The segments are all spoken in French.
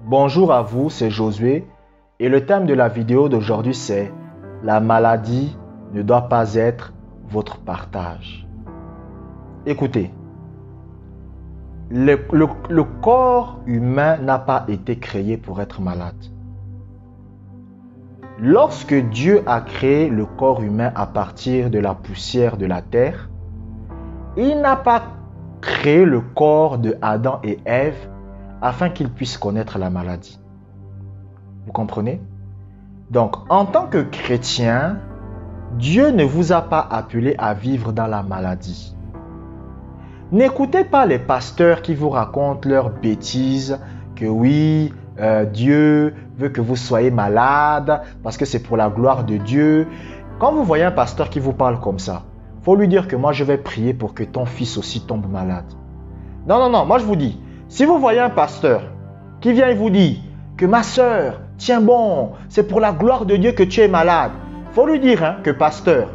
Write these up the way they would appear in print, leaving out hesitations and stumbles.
Bonjour à vous, c'est Josué et le thème de la vidéo d'aujourd'hui c'est la maladie ne doit pas être votre partage. Écoutez, le corps humain n'a pas été créé pour être malade. Lorsque Dieu a créé le corps humain à partir de la poussière de la terre, il n'a pas créé le corps de Adam et Ève afin qu'ils puissent connaître la maladie. Vous comprenez? Donc, en tant que chrétien, Dieu ne vous a pas appelé à vivre dans la maladie. N'écoutez pas les pasteurs qui vous racontent leurs bêtises, que oui, Dieu veut que vous soyez malade parce que c'est pour la gloire de Dieu. Quand vous voyez un pasteur qui vous parle comme ça, il faut lui dire que moi je vais prier pour que ton fils aussi tombe malade. Non, moi je vous dis, si vous voyez un pasteur qui vient et vous dit que ma soeur, tiens bon, c'est pour la gloire de Dieu que tu es malade, il faut lui dire que pasteur,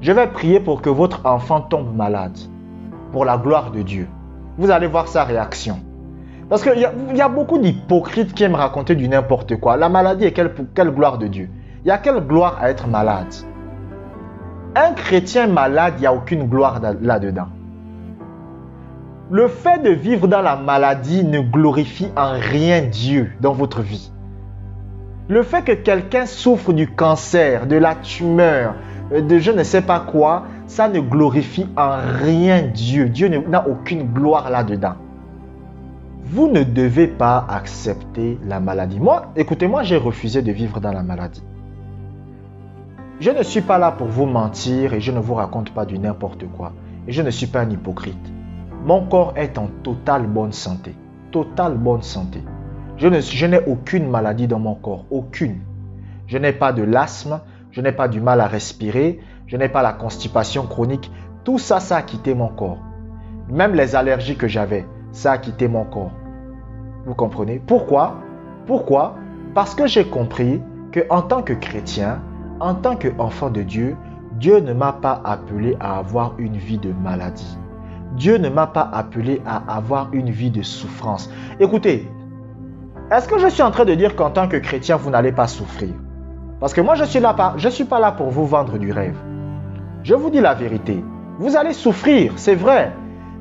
je vais prier pour que votre enfant tombe malade, pour la gloire de Dieu. Vous allez voir sa réaction. Parce qu'il y a beaucoup d'hypocrites qui aiment raconter du n'importe quoi. La maladie est quelle gloire de Dieu? Il y a quelle gloire à être malade? Un chrétien malade, il n'y a aucune gloire là-dedans. Le fait de vivre dans la maladie ne glorifie en rien Dieu dans votre vie. Le fait que quelqu'un souffre du cancer, de la tumeur, de je ne sais pas quoi, ça ne glorifie en rien Dieu. Dieu n'a aucune gloire là-dedans. Vous ne devez pas accepter la maladie. Moi, écoutez-moi, j'ai refusé de vivre dans la maladie. Je ne suis pas là pour vous mentir et je ne vous raconte pas du n'importe quoi. Et je ne suis pas un hypocrite. Mon corps est en totale bonne santé. Totale bonne santé. Je n'ai aucune maladie dans mon corps. Aucune. Je n'ai pas de l'asthme. Je n'ai pas du mal à respirer. Je n'ai pas la constipation chronique. Tout ça, ça a quitté mon corps. Même les allergies que j'avais, ça a quitté mon corps. Vous comprenez? Pourquoi? Parce que j'ai compris qu'en tant que chrétien, en tant qu'enfant de Dieu, Dieu ne m'a pas appelé à avoir une vie de maladie. Dieu ne m'a pas appelé à avoir une vie de souffrance. Écoutez, est-ce que je suis en train de dire qu'en tant que chrétien, vous n'allez pas souffrir? Parce que moi, je ne suis pas là pour vous vendre du rêve. Je vous dis la vérité. Vous allez souffrir, c'est vrai.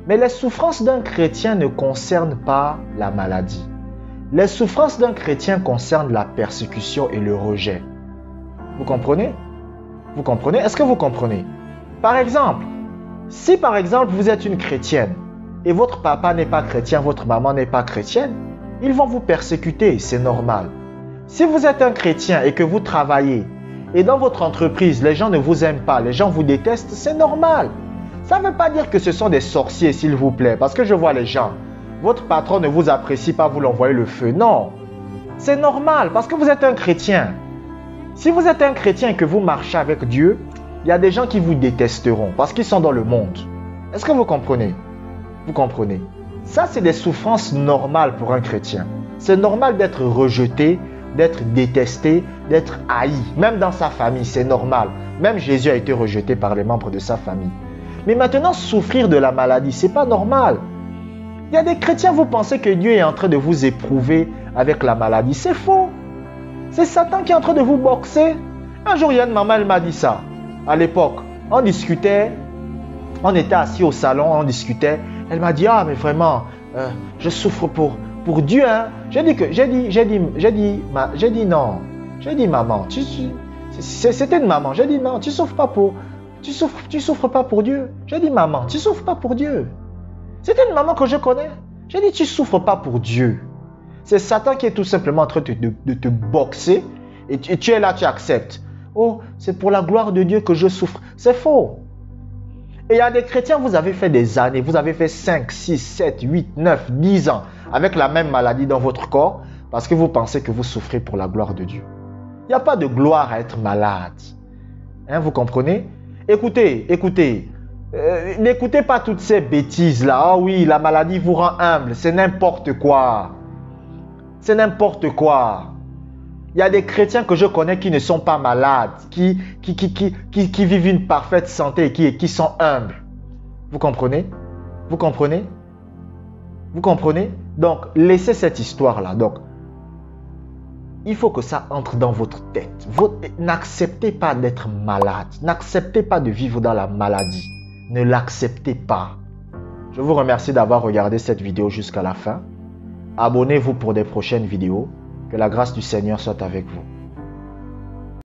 Mais les souffrances d'un chrétien ne concernent pas la maladie. Les souffrances d'un chrétien concernent la persécution et le rejet. Vous comprenez? Vous comprenez? Est-ce que vous comprenez? Par exemple, si par exemple vous êtes une chrétienne et votre papa n'est pas chrétien, votre maman n'est pas chrétienne, ils vont vous persécuter, c'est normal. Si vous êtes un chrétien et que vous travaillez et dans votre entreprise, les gens ne vous aiment pas, les gens vous détestent, c'est normal. Ça ne veut pas dire que ce sont des sorciers, s'il vous plaît, parce que je vois les gens. Votre patron ne vous apprécie pas, vous l'envoyez le feu. Non, c'est normal parce que vous êtes un chrétien. Si vous êtes un chrétien et que vous marchez avec Dieu, il y a des gens qui vous détesteront parce qu'ils sont dans le monde. Est-ce que vous comprenez? Vous comprenez? Ça, c'est des souffrances normales pour un chrétien. C'est normal d'être rejeté, d'être détesté, d'être haï. Même dans sa famille, c'est normal. Même Jésus a été rejeté par les membres de sa famille. Mais maintenant, souffrir de la maladie, ce n'est pas normal. Il y a des chrétiens, vous pensez que Dieu est en train de vous éprouver avec la maladie. C'est faux. C'est Satan qui est en train de vous boxer. Un jour, il y a une maman, elle m'a dit ça. À l'époque, on discutait, on était assis au salon, on discutait. Elle m'a dit, ah mais vraiment, je souffre pour Dieu. Hein. J'ai dit non. J'ai dit maman, c'était une maman. J'ai dit non, tu souffres pas pour Dieu. J'ai dit maman, tu souffres pas pour Dieu. C'était une maman que je connais. J'ai dit tu souffres pas pour Dieu. C'est Satan qui est tout simplement en train de te boxer et tu es là, tu acceptes. Oh, c'est pour la gloire de Dieu que je souffre. C'est faux. Et il y a des chrétiens, vous avez fait des années, vous avez fait 5, 6, 7, 8, 9, 10 ans avec la même maladie dans votre corps parce que vous pensez que vous souffrez pour la gloire de Dieu. Il n'y a pas de gloire à être malade. Hein, vous comprenez? Écoutez, n'écoutez pas toutes ces bêtises-là. Ah oui, la maladie vous rend humble. C'est n'importe quoi. C'est n'importe quoi. Il y a des chrétiens que je connais qui ne sont pas malades, qui vivent une parfaite santé et qui sont humbles. Vous comprenez? Vous comprenez? Vous comprenez? Donc, laissez cette histoire-là. Donc, Il faut que ça entre dans votre tête. N'acceptez pas d'être malade. N'acceptez pas de vivre dans la maladie. Ne l'acceptez pas. Je vous remercie d'avoir regardé cette vidéo jusqu'à la fin. Abonnez-vous pour des prochaines vidéos. Que la grâce du Seigneur soit avec vous.